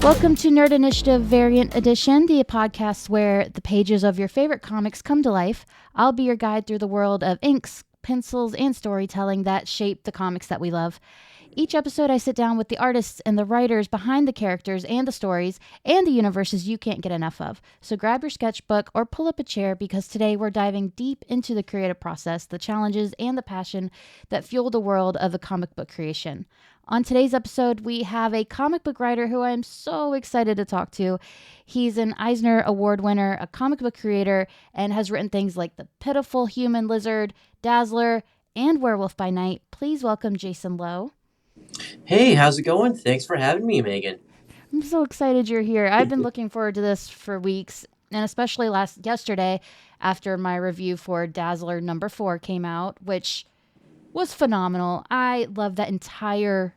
Welcome to Nerd Initiative Variant Edition, the podcast where the pages of your favorite comics come to life. I'll be your guide through the world of inks, pencils, and storytelling that shape the comics that we love. Each episode, I sit down with the artists and the writers behind the characters and the stories and the universes you can't get enough of. So grab your sketchbook or pull up a chair because today we're diving deep into the creative process, the challenges, and the passion that fuel the world of the comic book creation. On today's episode, we have a comic book writer who I'm so excited to talk to. He's an Eisner Award winner, a comic book creator, and has written things like The Pitiful Human Lizard, Dazzler, and Werewolf by Night. Please welcome Jason Lowe. Hey, how's it going? Thanks for having me, Megan. I'm so excited you're here. I've been looking forward to this for weeks, and especially yesterday after my review for Dazzler number 4 came out, which was phenomenal. I love that entire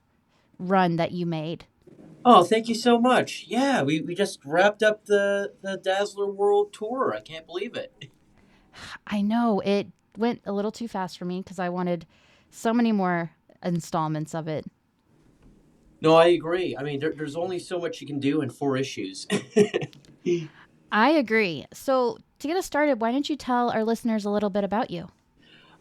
run that you made. Oh, thank you so much. Yeah, we just wrapped up the Dazzler World Tour. I can't believe it. I know it went a little too fast for me because I wanted so many more installments of it. No, I agree. I mean, there's only so much you can do in 4 issues. I agree. So to get us started, why don't you tell our listeners a little bit about you?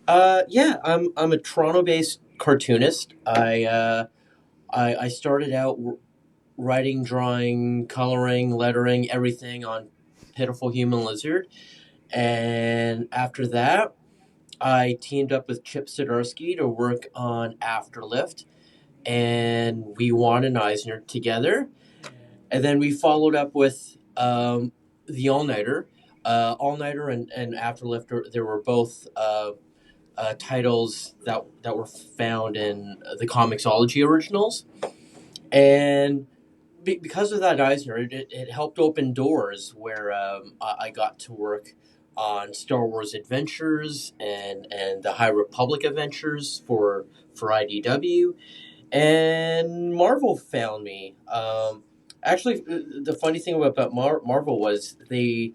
Yeah, I'm a Toronto-based cartoonist. I started out writing, drawing, coloring, lettering, everything on Pitiful Human Lizard, and after that, I teamed up with Chip Zdarsky to work on Afterlift, and we won an Eisner together. And then we followed up with the All Nighter. All Nighter and Afterlift, there were both titles that were found in the Comixology originals. And because of that Eisner, it helped open doors where I got to work on Star Wars Adventures and the High Republic Adventures for IDW, and Marvel found me. Actually, the funny thing about Marvel was they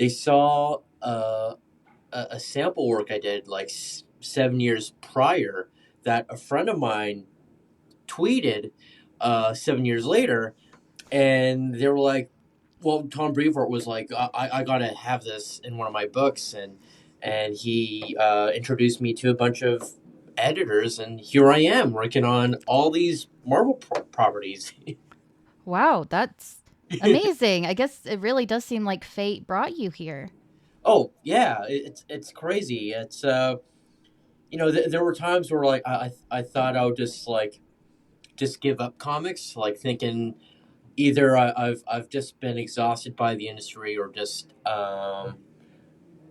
saw a sample work I did like 7 years prior that a friend of mine tweeted 7 years later, and they were like, well, Tom Brevoort was like, I gotta have this in one of my books, and he introduced me to a bunch of editors, and here I am working on all these Marvel properties. Wow, that's amazing. I guess it really does seem like fate brought you here. Oh yeah, it's crazy. It's there were times where like I thought I would just give up comics, like thinking either I've just been exhausted by the industry or just um,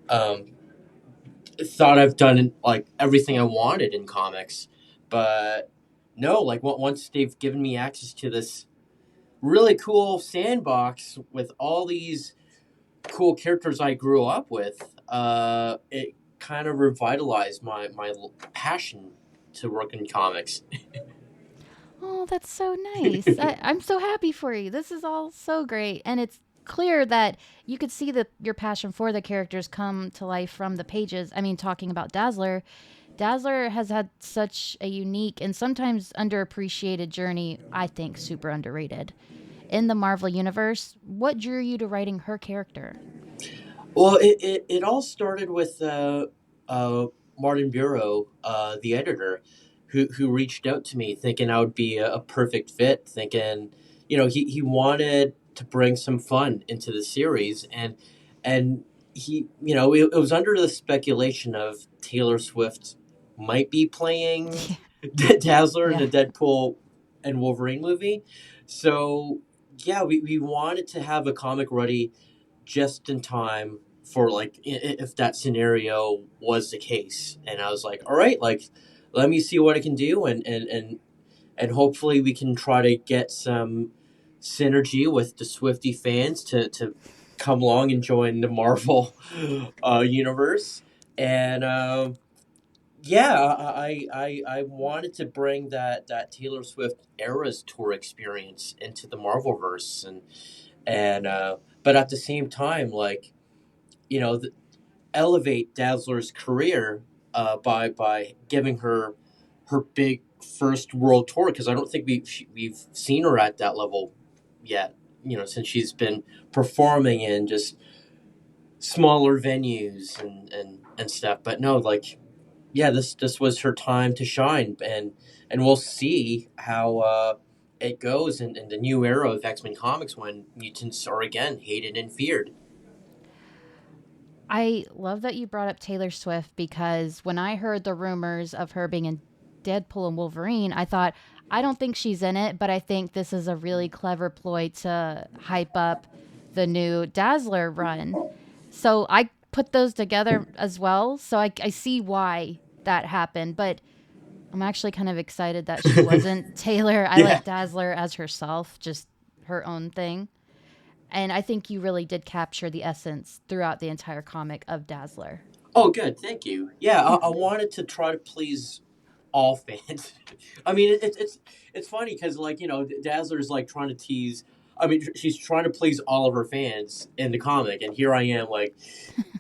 thought I've done like everything I wanted in comics, but no, like once they've given me access to this really cool sandbox with all these cool characters I grew up with, it kind of revitalized my passion to work in comics. Oh, that's so nice. I'm so happy for you. This is all so great. And it's clear that you could see your passion for the characters come to life from the pages. I mean, talking about Dazzler, Dazzler has had such a unique and sometimes underappreciated journey, I think super underrated. In the Marvel Universe, what drew you to writing her character? Well, it all started with Martin Bureau, the editor, who reached out to me thinking I would be a perfect fit, thinking, he wanted to bring some fun into the series, and he, it was under the speculation of Taylor Swift might be playing Dazzler in Yeah. the Deadpool and Wolverine movie. So, yeah, we wanted to have a comic ready just in time for like if that scenario was the case. And I was like, all right, like let me see what I can do, and hopefully we can try to get some synergy with the Swifty fans to come along and join the Marvel universe. And yeah, I wanted to bring that Taylor Swift Eras tour experience into the Marvel verse, and but at the same time, like, elevate Dazzler's career by giving her big first world tour, because I don't think we've seen her at that level yet. Since she's been performing in just smaller venues and stuff. But no, like, yeah, this was her time to shine, and we'll see how it goes in the new era of X-Men comics when mutants are again hated and feared. I love that you brought up Taylor Swift because when I heard the rumors of her being in Deadpool and Wolverine, I thought, I don't think she's in it, but I think this is a really clever ploy to hype up the new Dazzler run. So I put those together as well. So I see why that happened, but I'm actually kind of excited that she wasn't Taylor. I Yeah. like Dazzler as herself, just her own thing. And I think you really did capture the essence throughout the entire comic of Dazzler. Oh, good. Thank you. Yeah, I wanted to try to please all fans. I mean, it's funny because like Dazzler's like trying to tease. I mean, she's trying to please all of her fans in the comic, and here I am like,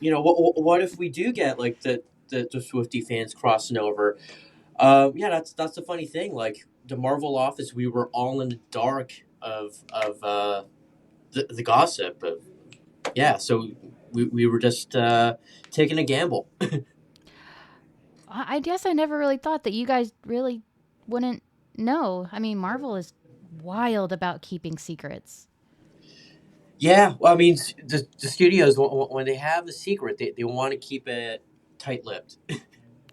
what if we do get like the Swiftie fans crossing over? Yeah, that's the funny thing. Like the Marvel office, we were all in the dark of the gossip. Yeah, so we were just taking a gamble. I guess I never really thought that you guys really wouldn't know. I mean, Marvel is wild about keeping secrets, Yeah, well, I mean, the studios when they have a secret, they want to keep it tight-lipped.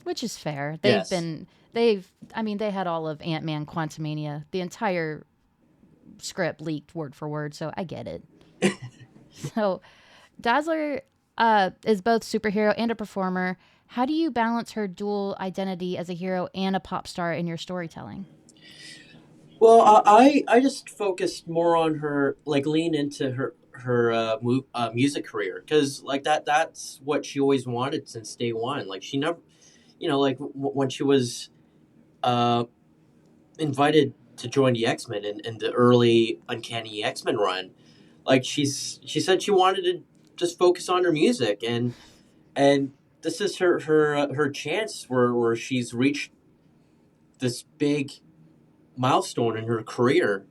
which is fair. Yes. I mean, they had all of Ant-Man Quantumania. The entire script leaked word for word, so I get it. So, Dazzler is both superhero and a performer. How do you balance her dual identity as a hero and a pop star in your storytelling? Well, I just focused more on her, like lean into her music career because like that's what she always wanted since day one. Like she never, like when she was uh invited to join the X Men in the early Uncanny X Men run, like she said she wanted to just focus on her music and this is her chance where she's reached this big milestone in her career,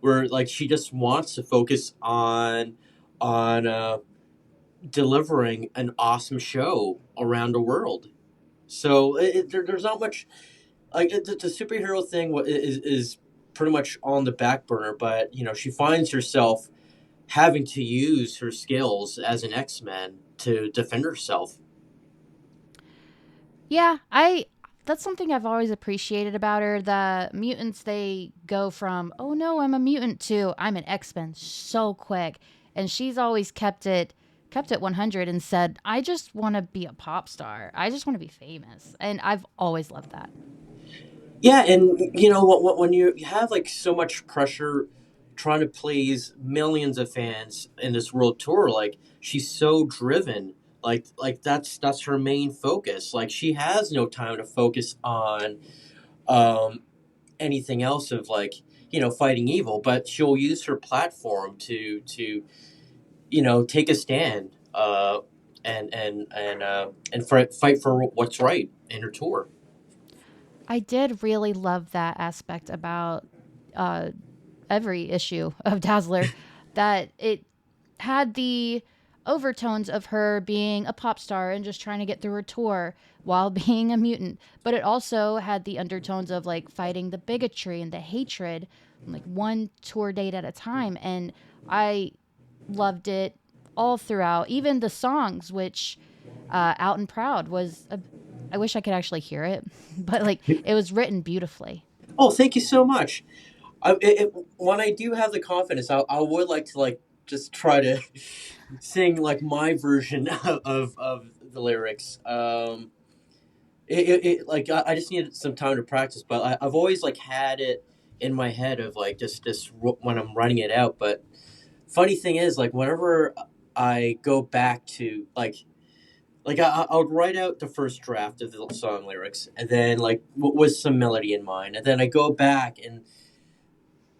where like she just wants to focus on delivering an awesome show around the world. So there's not much like the superhero thing is pretty much on the back burner, but she finds herself having to use her skills as an X-Men to defend herself. Yeah, I that's something I've always appreciated about her. The mutants they go from, "Oh no, I'm a mutant" to "I'm an X-Men" so quick. And she's always kept it 100 and said, "I just want to be a pop star. I just want to be famous." And I've always loved that. Yeah, and when you have like so much pressure trying to please millions of fans in this world tour, like she's so driven. Like that's her main focus. Like she has no time to focus on um, anything else of like fighting evil, but she'll use her platform to take a stand and fight for what's right in her tour. I did really love that aspect about uh, every issue of Dazzler, that it had the overtones of her being a pop star and just trying to get through her tour while being a mutant, but it also had the undertones of like fighting the bigotry and the hatred, like one tour date at a time. And I loved it all throughout, even the songs, which Out and Proud was I wish I could actually hear it, but like it was written beautifully. Oh, thank you so much. When I do have the confidence, I would like to like just try to sing like my version of the lyrics. Like I just needed some time to practice, but I've always like had it in my head of like just when I'm writing it out. But funny thing is, like whenever I go back to like I would write out the first draft of the song lyrics, and then like with some melody in mind, and then I go back and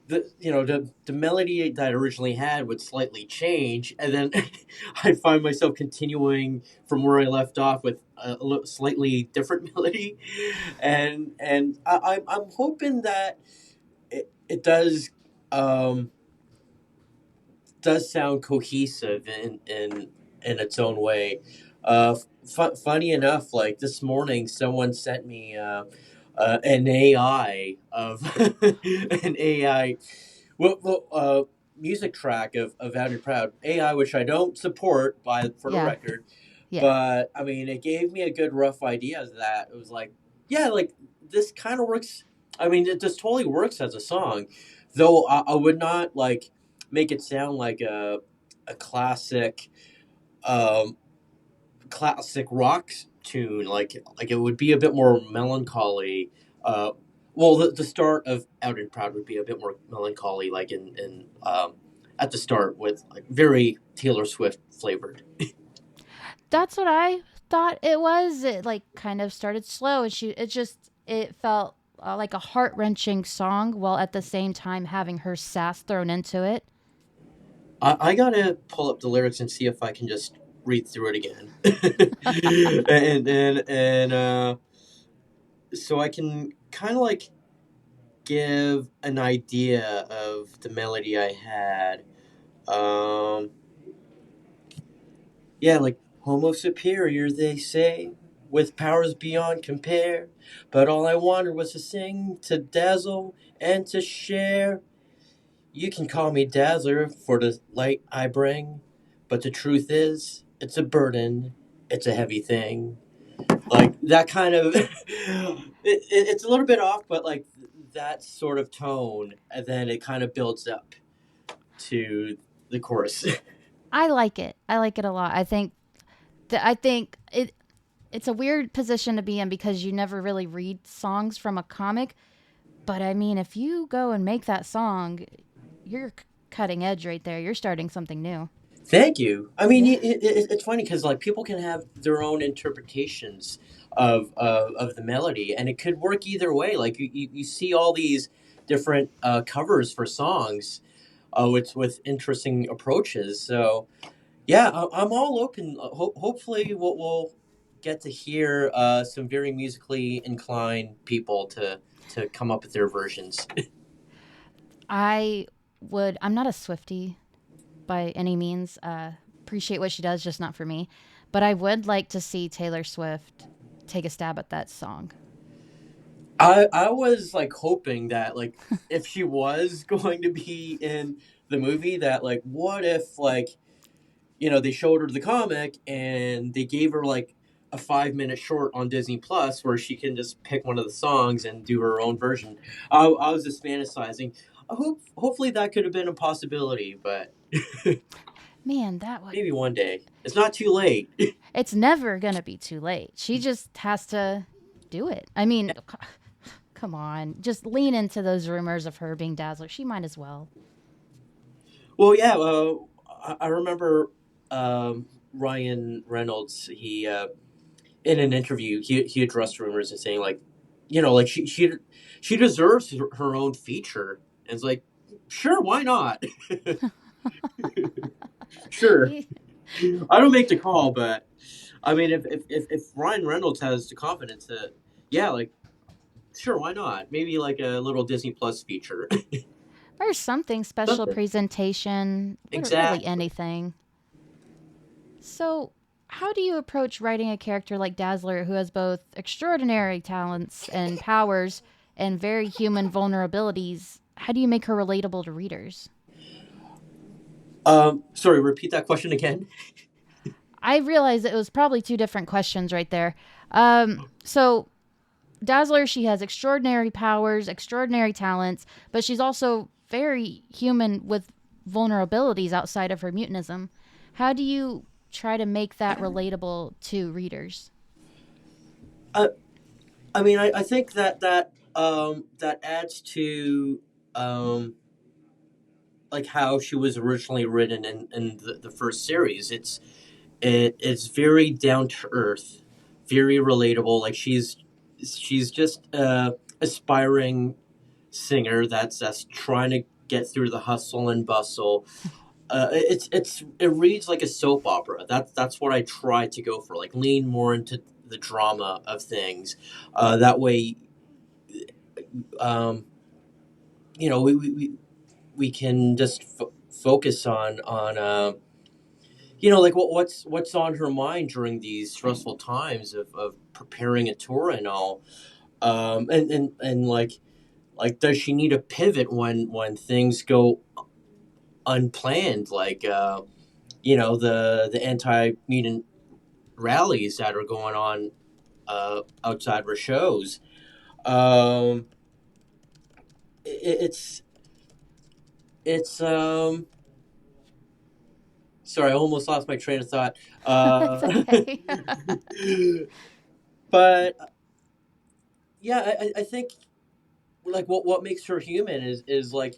the melody that I originally had would slightly change, and then I'd find myself continuing from where I left off with a slightly different melody, and I'm hoping that it does. does sound cohesive in its own way. Funny enough, like this morning, someone sent me an AI of an AI music track of Out and Proud AI, which I don't support by for the Yeah. record, Yeah. but I mean, it gave me a good rough idea of that. It was like, yeah, like this kind of works. I mean, it just totally works as a song, though I would not like make it sound like a um, classic rock tune. Like it would be a bit more melancholy. Uh, well, the start of Out and Proud would be a bit more melancholy, like in at the start with like very Taylor Swift flavored. That's what I thought it was. It like kind of started slow, and it felt like a heart wrenching song, while at the same time having her sass thrown into it. I gotta pull up the lyrics and see if I can just read through it again, and so I can kind of like give an idea of the melody I had. Um, yeah, like Homo superior, they say, with powers beyond compare. But all I wanted was to sing, to dazzle, and to share. You can call me Dazzler for the light I bring, but the truth is, it's a burden, it's a heavy thing. Like that kind of, it's a little bit off, but like that sort of tone, and then it kind of builds up to the chorus. I like it. I like it a lot. I think it's a weird position to be in because you never really read songs from a comic. But I mean, if you go and make that song, you're cutting edge right there. You're starting something new. Thank you. I mean, Yeah. it's funny because like people can have their own interpretations of the melody, and it could work either way. Like you see all these different covers for songs, with interesting approaches. So yeah, I'm all open. Hopefully, we'll get to hear some very musically inclined people to come up with their versions. I'm not a Swiftie by any means. Appreciate what she does, just not for me. But I would like to see Taylor Swift take a stab at that song. I was like hoping that like if she was going to be in the movie, that like what if like they showed her the comic and they gave her like a 5 minute short on Disney Plus where she can just pick one of the songs and do her own version. I was just fantasizing. Hopefully that could have been a possibility, but Man, that would. maybe one day. It's not too late. It's never going to be too late. She just has to do it. I mean, come on. Just lean into those rumors of her being Dazzler. She might as well. Well, yeah. I remember Ryan Reynolds. He in an interview he addressed rumors and saying like, like she deserves her own feature. And it's like, sure, why not? Sure. He, I don't make the call, but I mean, if Ryan Reynolds has the confidence that, yeah, like, sure, why not? Maybe like a little Disney Plus feature. or something, special Something. presentation, really Exactly. anything. So, how do you approach writing a character like Dazzler who has both extraordinary talents and powers and very human vulnerabilities? How do you make her relatable to readers? Sorry, repeat that question again. I realized it was probably two different questions right there. So, Dazzler, she has extraordinary powers, extraordinary talents, but she's also very human with vulnerabilities outside of her mutanism. How do you try to make that relatable to readers? Uh, I mean, I think that adds to um, like how she was originally written in the first series. It's very down to earth, very relatable. Like she's just aspiring singer that's trying to get through the hustle and bustle. It reads like a soap opera. That's what I try to go for. Like lean more into the drama of things. That way, um, we can just focus on like what's on her mind during these Right. stressful times of preparing a tour and all. And like does she need a pivot when things go unplanned, like the anti-mutant rallies that are going on outside her shows. um it's it's sorry, I almost lost my train of thought. It's okay. But yeah, I think like what makes her human is like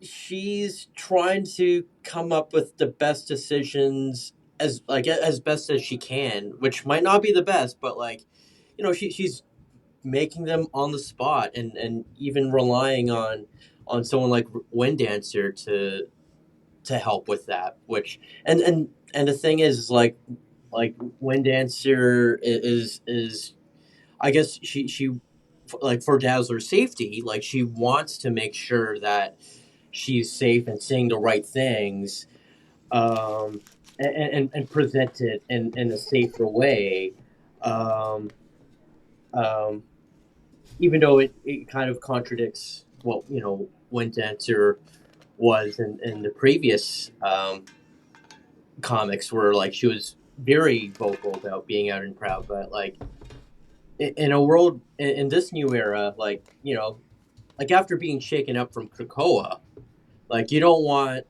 she's trying to come up with the best decisions as best as she can, which might not be the best, but like she's making them on the spot, and even relying on someone like Wind Dancer to help with that. Which and the thing is like Wind Dancer is I guess she like for Dazzler's safety, like she wants to make sure that she's safe and saying the right things, and present it in a safer way. Um, um, Even though it kind of contradicts what Wind Dancer was in the previous comics, where like she was very vocal about being out and proud, but like in a world in this new era, like like after being shaken up from Krakoa, like you don't want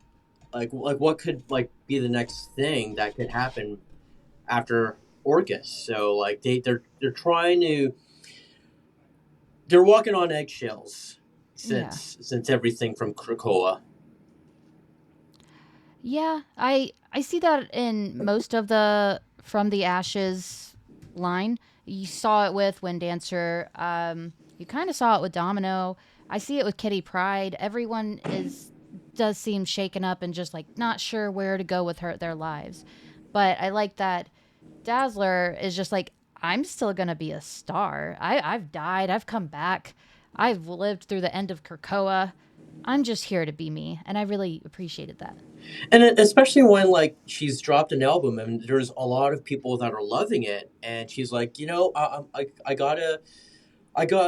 like what could like be the next thing that could happen after Orcus. So like they're trying to they're walking on eggshells Yeah. since everything from Krakoa. Yeah, I see that in most of the From the Ashes line. You saw it with Wind Dancer. You kind of saw it with Domino. I see it with Kitty Pride. Everyone is does seem shaken up and just like not sure where to go with their lives. But I like that Dazzler is just like, I'm still gonna be a star. I've died. I've come back. I've lived through the end of Krakoa. I'm just here to be me, and I really appreciated that. And especially when like she's dropped an album and there's a lot of people that are loving it, and she's like, I gotta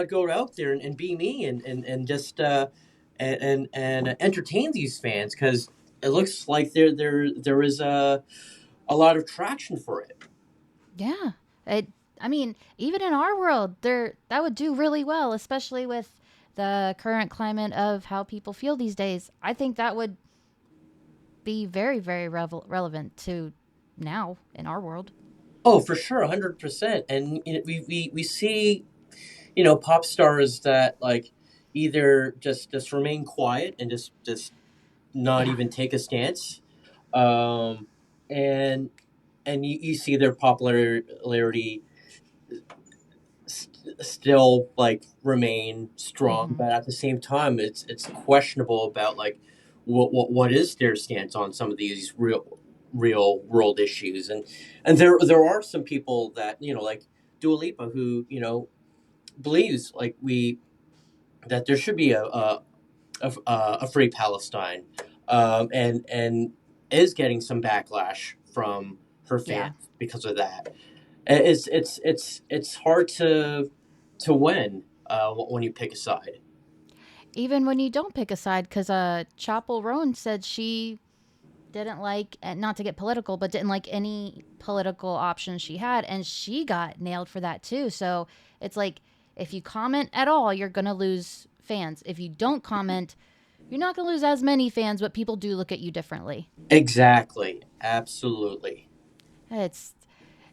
go out there and be me, and just and entertain these fans, because it looks like there is a lot of traction for it. Yeah. It, I mean, even in our world, there that would do really well, especially with the current climate of how people feel these days. I think that would be very, very relevant to now in our world. Oh, for sure, 100%. And we see pop stars that like either just remain quiet and just not Yeah. even take a stance, um, and you see their popularity still like remain strong, Hmm. but at the same time, it's questionable about like what is their stance on some of these real world issues. And there are some people that like Dua Lipa, who believes like we that there should be a free Palestine, and is getting some backlash from her Yeah. fans because of that. It's hard to win when you pick a side. Even when you don't pick a side, because Chapel Roan said she didn't like, and not to get political, but didn't like any political options she had, and she got nailed for that too. So it's like, if you comment at all, you're gonna lose fans. If you don't comment, you're not gonna lose as many fans, but people do look at you differently. Exactly, absolutely, It's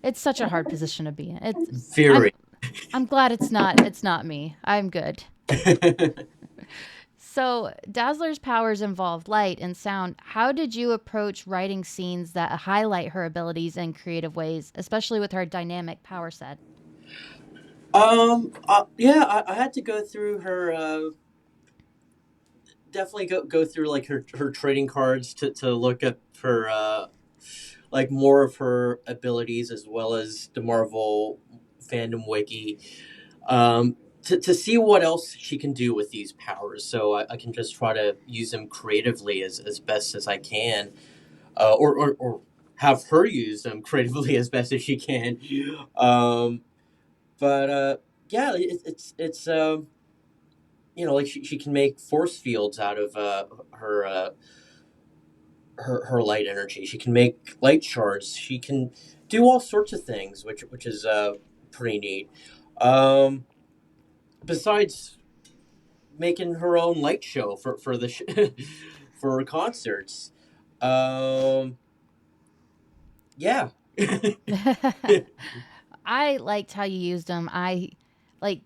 it's such a hard position to be in. It's I'm very. I'm glad it's not me. I'm good. So, Dazzler's powers involve light and sound. How did you approach writing scenes that highlight her abilities in creative ways, especially with her dynamic power set? Yeah, I had to go through her. Definitely go through like her trading cards to look at her like more of her abilities, as well as the Marvel fandom wiki. Um, to see what else she can do with these powers. So I can just try to use them creatively as best as I can, or have her use them creatively as best as she can. Um, but yeah, it's like she can make force fields out of her her light energy. She can make light shards. She can do all sorts of things, which is pretty neat. Um, Besides making her own light show for the for her concerts. Um, yeah. I liked how you used them. Like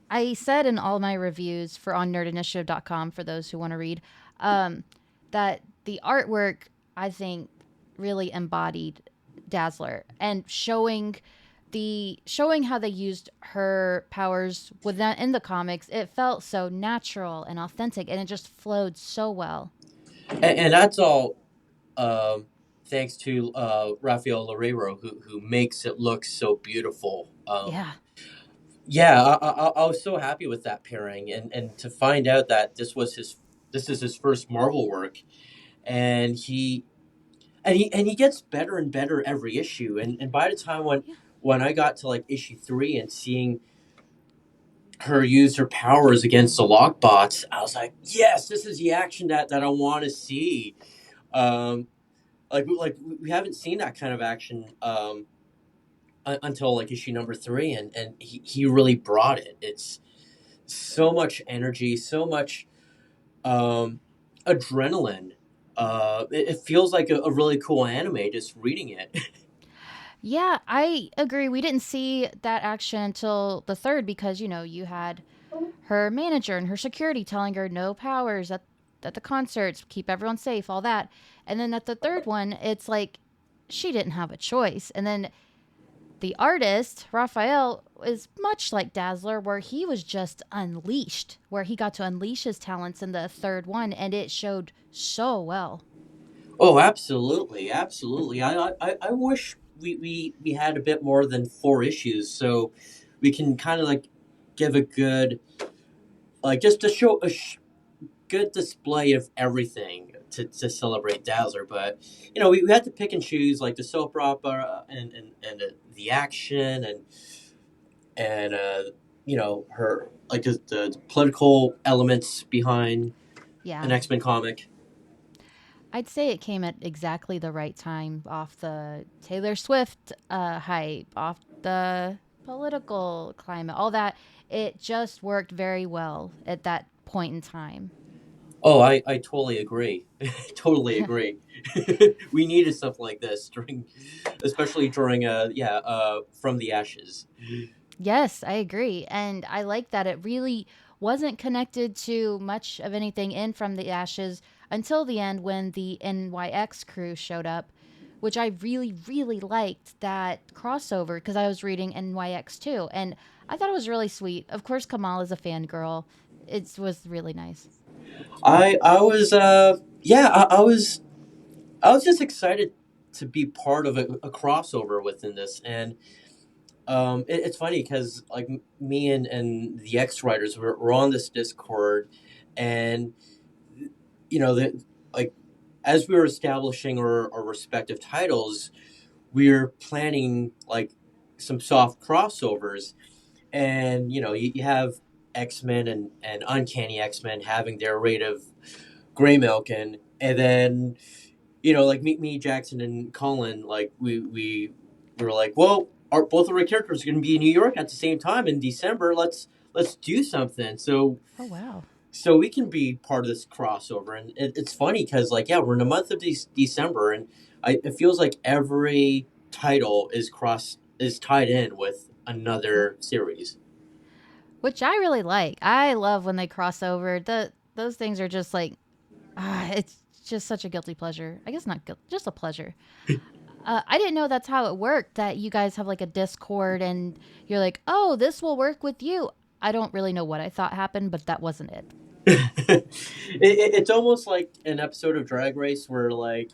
I said in all my reviews for on nerdinitiative.com for those who want to read, um, that the artwork I think really embodied Dazzler and showing how they used her powers within in the comics. It felt so natural and authentic, and it just flowed so well. And that's all thanks to Rafael Larreiro, who makes it look so beautiful. Yeah, Yeah, I was so happy with that pairing, and to find out that this is his first Marvel work, and he gets better and better every issue, and by the time yeah, when I got to like issue 3 and seeing her use her powers against the lockbots, I was like, yes, this is the action that I want to see. Um, like we haven't seen that kind of action until like issue number 3, and he really brought it. It's so much energy, so much um, adrenaline. It feels like a really cool anime just reading it. yeah. I agree. We didn't see that action until the third because you had her manager and her security telling her no powers at the concerts, keep everyone safe, all that. And then at the third one, it's like she didn't have a choice. And then the artist, Raphael, is much like Dazzler, where he was just unleashed, where he got to unleash his talents in the third one, and it showed so well. Oh, absolutely, absolutely. I wish we had a bit more than 4 issues, so we can kind of like give a good just to show good display of everything to celebrate Dazzler. But we had to pick and choose like the soap opera and the action and her like the political elements behind an Yeah. X-Men comic. I'd say it came at exactly the right time off the Taylor Swift hype, off the political climate, all that. It just worked very well at that point in time. Oh, I totally agree. Totally agree. We needed stuff like this especially during from the ashes. Yes, I agree. And I like that it really wasn't connected to much of anything in From the Ashes until the end when the NYX crew showed up, which I really, really liked that crossover because I was reading NYX too. And I thought it was really sweet. Of course, Kamal is a fangirl. It was really nice. I was I was just excited to be part of a crossover within this, and it's funny because like me and the X writers were on this Discord, and that like as we were establishing our respective titles, we were planning like some soft crossovers, and you have X-Men and Uncanny X-Men having their rate of gray milk, and then like me, Jackson, and Colin, like we were like, well, both of our characters are going to be in New York at the same time in December. Let's do something. Oh, wow. So we can be part of this crossover, and it's funny because like we're in the month of December, and it feels like every title is tied in with Yeah. another series. Which I really like. I love when they cross over. Those things are just like it's just such a guilty pleasure. I guess not guilt, just a pleasure. I didn't know that's how it worked. That you guys have like a Discord and you're like, oh, this will work with you. I don't really know what I thought happened, but that wasn't it. It's almost like an episode of Drag Race where like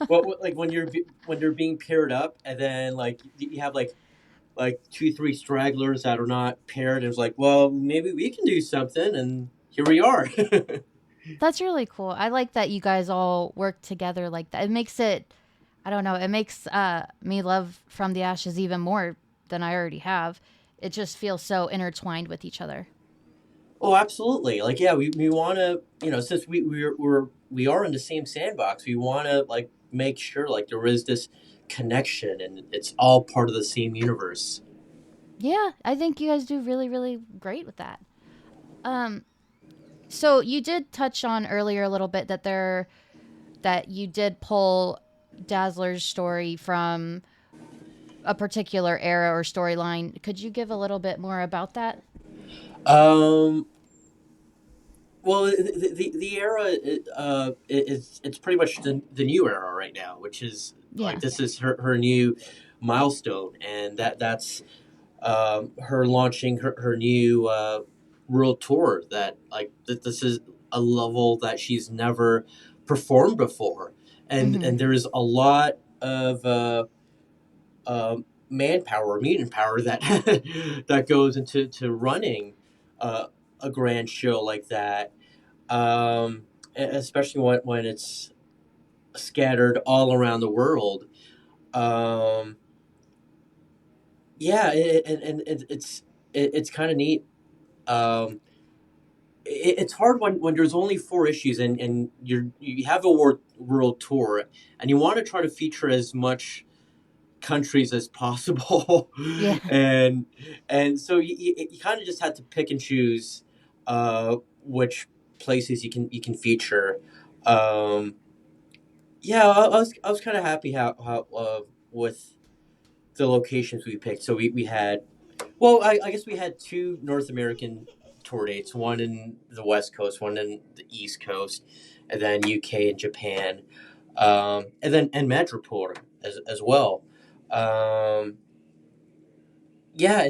like when you're being paired up, and then like you have like like two, three stragglers that are not paired. And it's like, well, maybe we can do something, and here we are. That's really cool. I like that you guys all work together like that. It makes it, I don't know, it makes me love From the Ashes even more than I already have. It just feels so intertwined with each other. Oh, absolutely. Like, yeah, we want to, since we are in the same sandbox, we want to like make sure like there is this connection and it's all part of the same universe. Yeah, I think you guys do really, really great with that. Um, so you did touch on earlier a little bit that you did pull Dazzler's story from a particular era or storyline. Could you give a little bit more about that? Um, well, the era it's pretty much the new era right now, which is like Yeah. this is her new milestone, and that's her launching her new world tour. That like this is a level that she's never performed before, Mm-hmm. and there's a lot of manpower, mutant power that that goes into running uh, a grand show like that, especially when it's scattered all around the world. Um, yeah, it's kind of neat. Um, it's hard when there's only four issues and you have a world tour and you want to try to feature as much countries as possible, Yeah. and so you kind of just had to pick and choose which places you can feature. Um, yeah, I was kind of happy how with the locations we picked. So we had, well, I guess we had two North American tour dates, one in the West Coast, one in the East Coast, and then UK and Japan, and Madripoor as well. Um, yeah,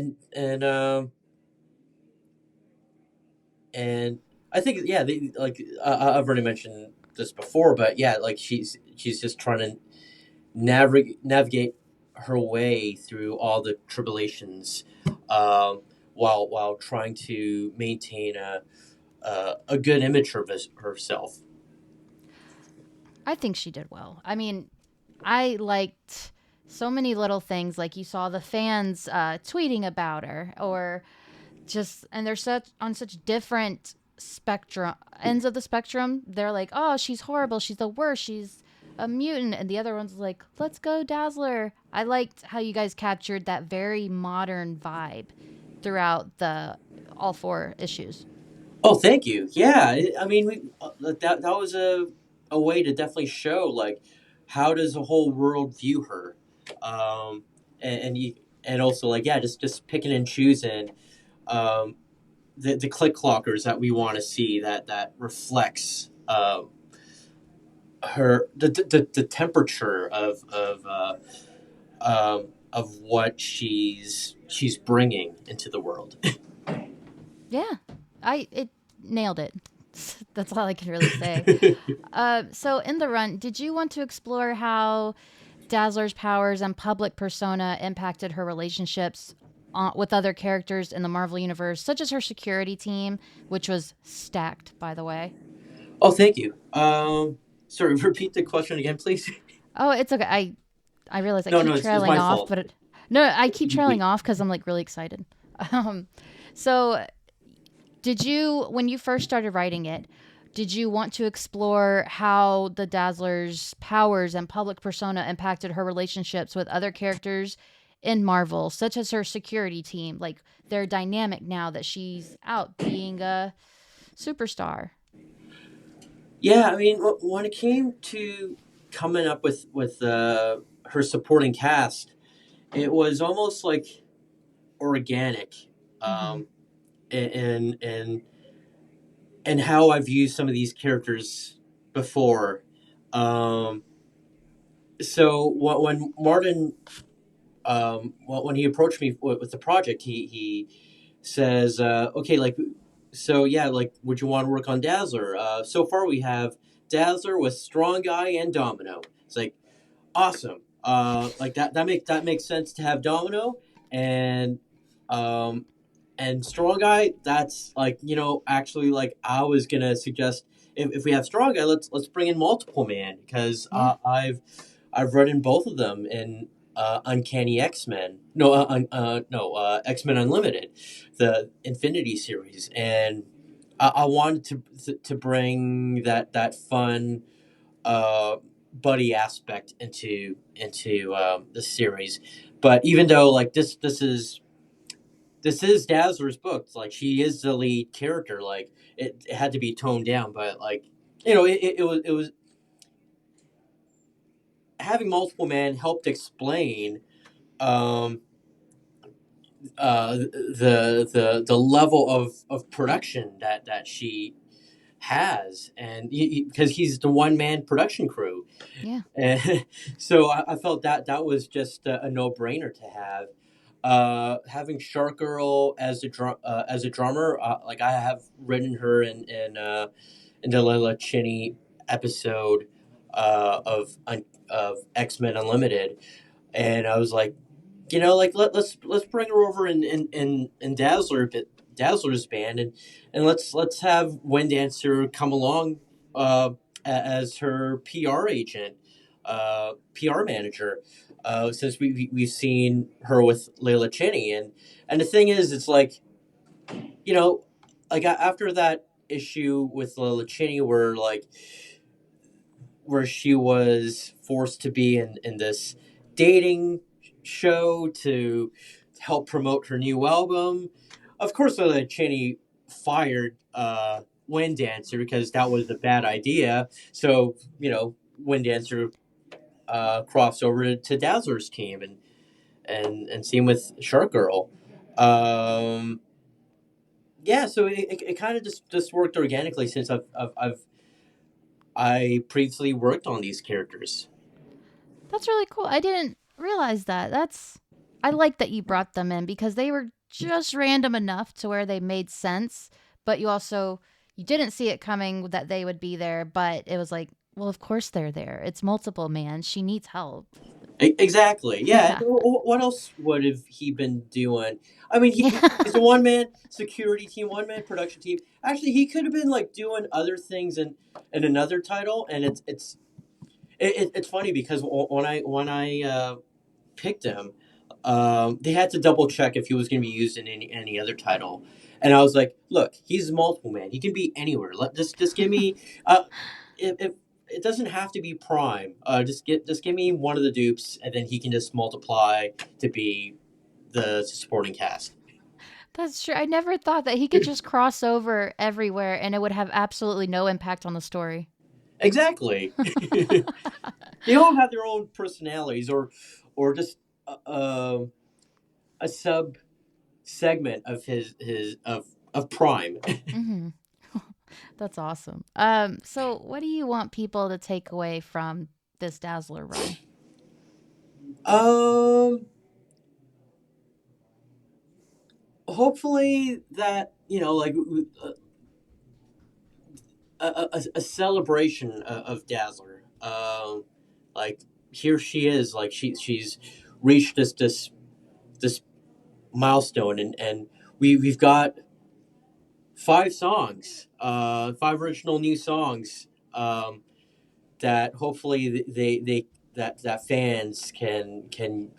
and I think yeah, like I've already mentioned this before, but yeah, like she's just trying to navigate her way through all the tribulations, um, while trying to maintain a good image of herself. I think she did well. I mean, I liked so many little things. Like you saw the fans tweeting about her, or just, and they're such on such different spectrum ends of the spectrum. They're like, oh, she's horrible, she's the worst, she's a mutant, and the other one's like, let's go Dazzler. I liked how you guys captured that very modern vibe throughout the all four issues. Oh, thank you. Yeah, I mean, that was a way to definitely show like how does the whole world view her, um, and you and also like yeah, just picking and choosing um, the click clockers that we want to see that reflects her the temperature of what she's bringing into the world. Yeah, I it nailed it. That's all I can really say. So in the run, did you want to explore how Dazzler's powers and public persona impacted her relationships with other characters in the Marvel universe, such as her security team, which was stacked, by the way? Oh, thank you. Sorry, repeat the question again, please. Oh, it's okay. I realize I No, keep no, it's trailing my off, fault. but no, I keep You trailing wait. off because I'm like really excited. Um, so did you, when you first started writing it, did you want to explore how the Dazzler's powers and public persona impacted her relationships with other characters in Marvel, such as her security team? Like their dynamic now that she's out being a superstar. Yeah, I mean, when it came to coming up with her supporting cast, it was almost like organic, Mm-hmm. um, and and how I've used some of these characters before. Um, so when Martin, when he approached me with the project, he says, okay, like, so yeah, like, would you want to work on Dazzler? So far we have Dazzler with Strong Guy and Domino. It's like awesome. Like that makes sense to have Domino, and um, and Strong Guy. That's like, actually, like, I was gonna suggest, if we have Strong Guy, let's bring in Multiple Man, because Yeah. I've read in both of them in Uncanny X Men. No, no, X Men Unlimited, the Infinity series, and I wanted to bring that fun uh, buddy aspect into the series. But even though, like, this is Dazzler's book, like, she is the lead character, like, it had to be toned down, but, like, it was having Multiple Man helped explain um the level of production that she has, and because he's the one man production crew. Yeah. And so I felt that was just a no brainer to have. Having Shark Girl as a drummer, like, I have written her in the Lila Cheney episode of X Men Unlimited, and I was like, like, let's bring her over in Dazzler's band, and let's have Wind Dancer come along as her PR agent, PR manager, since we've seen her with Layla Cheney, and the thing is, it's like, you know like, after that issue with Layla Cheney, where she was forced to be in this dating show to help promote her new album. Of course, Cheney fired Wind Dancer because that was a bad idea. So, Wind Dancer crossed over to Dazzler's team, and same with Shark Girl. Um, yeah, so it kind of just worked organically, since I previously worked on these characters. That's really cool. I didn't realize that. I like that you brought them in because they were just random enough to where they made sense, but you didn't see it coming that they would be there, but it was like, well, of course they're there. It's Multiple Man. She needs help. Exactly. Yeah. And Yeah. what else would have he been doing? I mean, he's Yeah. a one man security team, one man production team. Actually, he could have been, like, doing other things in another title, and it's funny because when I picked him, they had to double check if he was going to be used in any other title, and I was like, look, he's Multiple Man. He can be anywhere. Just give me if it doesn't have to be Prime. Just give me one of the dupes, and then he can just multiply to be the supporting cast. That's true. I never thought that he could just cross over everywhere and it would have absolutely no impact on the story. Exactly. They all have their own personalities, or just a sub segment of his of Prime. Hmm. That's awesome. So what do you want people to take away from this Dazzler run? um, Hopefully that, like, a celebration of Dazzler. Like, here she is, like, she's reached this milestone, and we've got five original new songs, that hopefully that fans can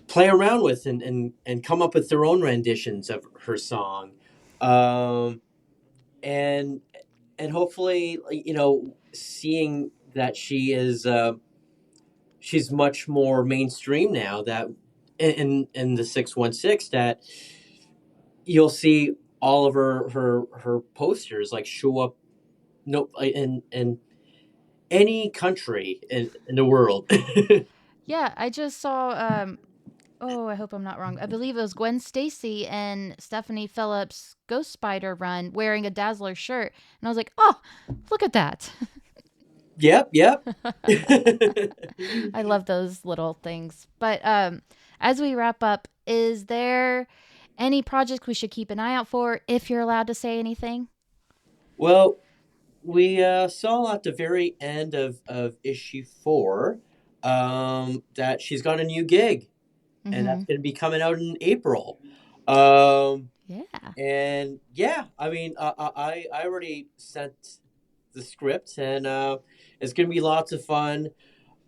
play around with, and come up with their own renditions of her song, um, and and hopefully, like, seeing that she's much more mainstream now, that in the 616, that you'll see all of her posters, like, show up, no, in any country in the world. Yeah, I just saw oh, I hope I'm not wrong. I believe it was Gwen Stacy and Stephanie Phillips' Ghost Spider run wearing a Dazzler shirt. And I was like, oh, look at that. Yep, yep. I love those little things. But as we wrap up, is there any projects we should keep an eye out for if you're allowed to say anything? Well, we saw at the very end of issue 4, that she's got a new gig. and Mm-hmm. that's going to be coming out in April. Um, Yeah. and yeah, I mean, I already sent the script, and it's going to be lots of fun.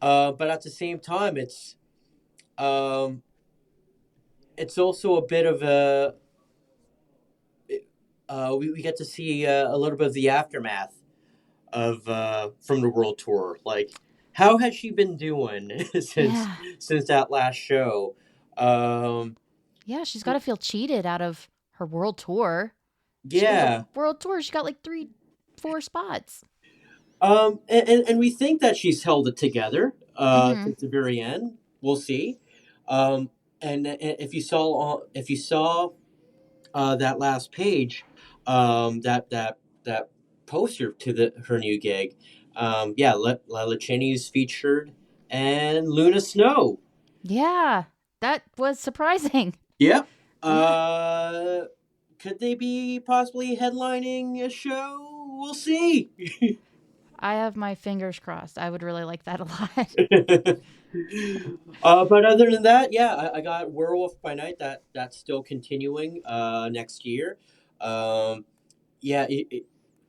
But at the same time, um, it's also a bit of a we get to see a little bit of the aftermath of from the world tour. Like, how has she been doing Yeah. since that last show? Um, Yeah, she's got to feel cheated out of her world tour. She goes, yeah. world tour. She got like 4 spots. And we think that she's held it together Mm-hmm. since the very end. We'll see. Um, and if you saw that last page, that poster to the her new gig, yeah, Lila Cheney's featured, and Luna Snow. Yeah, that was surprising. Yep. Yeah, Uh, could they be possibly headlining a show? We'll see. I have my fingers crossed. I would really like that a lot. But other than that, yeah, I got Werewolf by Night. That's still continuing next year. Um, yeah,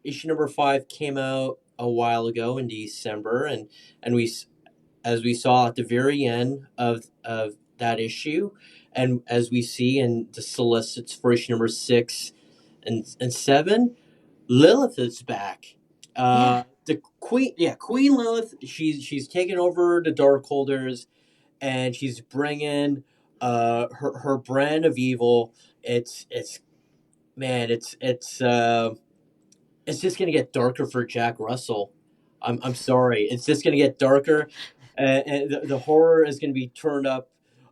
issue number 5 came out a while ago in December, and as we saw at the very end of that issue, and as we see in the solicits for issue number 6 and 7, Lilith is back. Yeah, The queen, yeah, Queen Lilith. She's taken over the Darkholders, and she's bringing her brand of evil. It's man, it's just gonna get darker for Jack Russell. I'm sorry, it's just gonna get darker, and the horror is gonna be turned up,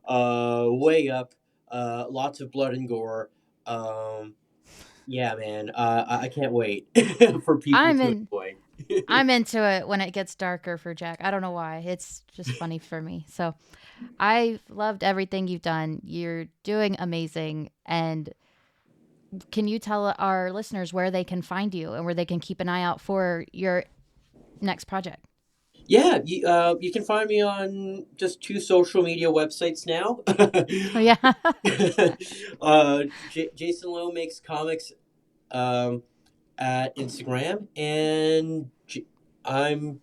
way up. Lots of blood and gore. Um, yeah, man. I can't wait for people I'm to in. enjoy. I'm into it when it gets darker for Jack. I don't know why. It's just funny for me. So I loved everything you've done. You're doing amazing. And can you tell our listeners where they can find you and where they can keep an eye out for your next project? Yeah, you can find me on just 2 social media websites now. Oh yeah. Jason Lowe makes comics um, at Instagram, and I'm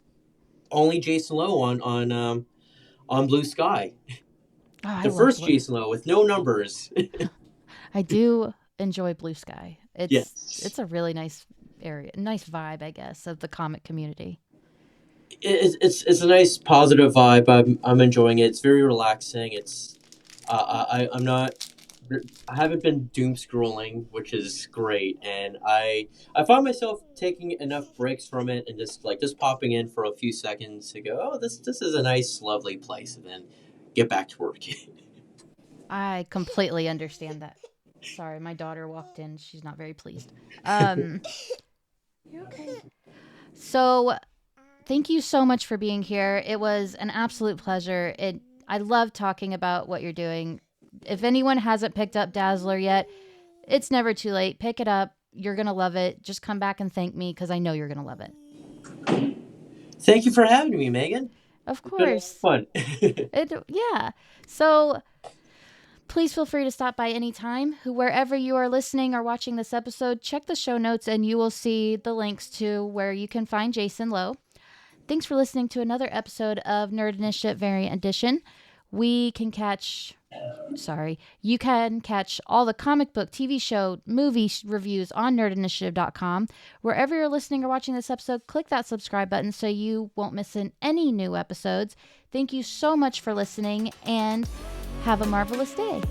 only Jason Lowe on Blue Sky. Oh, I The love first blue. Jason Lowe with no numbers. I do enjoy Blue Sky. It's Yes. a really nice area, nice vibe, I guess, of the comic community. It's a nice positive vibe. I'm enjoying it. It's very relaxing. It's I'm not I haven't been doom scrolling, which is great, and I found myself taking enough breaks from it and just popping in for a few seconds to go, oh, this is a nice, lovely place, and then get back to work. I completely understand that. Sorry, my daughter walked in. She's not very pleased. Um, you're okay. So, thank you so much for being here. It was an absolute pleasure. I love talking about what you're doing. If anyone hasn't picked up Dazzler yet, it's never too late. Pick it up. You're going to love it. Just come back and thank me because I know you're going to love it. Thank you for having me, Megan. Of It's been a lot of course. fun. Yeah. So, please feel free to stop by anytime. Wherever you are listening or watching this episode, check the show notes and you will see the links to where you can find Jason Lowe. Thanks for listening to another episode of Nerd Initiative Variant Edition. You can catch all the comic book, TV show, movie reviews on nerdinitiative.com. Wherever you're listening or watching this episode, click that subscribe button so you won't miss any new episodes. Thank you so much for listening and have a marvelous day.